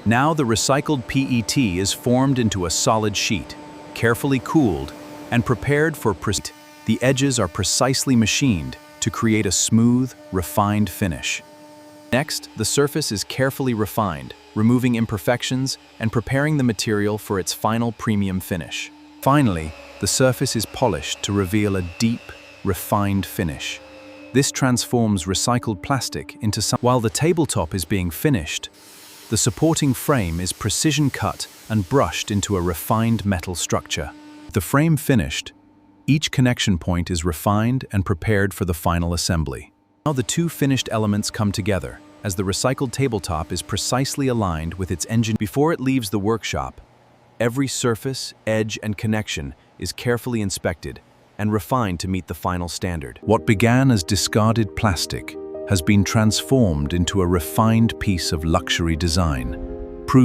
Now the recycled PET is formed into a solid sheet, carefully cooled, and prepared for precision. The edges are precisely machined to create a smooth, refined finish. Next, the surface is carefully refined, removing imperfections and preparing the material for its final premium finish. Finally, the surface is polished to reveal a deep, refined finish. This transforms recycled plastic into something. While the tabletop is being finished, the supporting frame is precision cut and brushed into a refined metal structure. The frame finished, each connection point is refined and prepared for the final assembly. Now the two finished elements come together, as the recycled tabletop is precisely aligned with its engine. Before it leaves the workshop, every surface, edge, and connection is carefully inspected and refined to meet the final standard. What began as discarded plastic has been transformed into a refined piece of luxury design.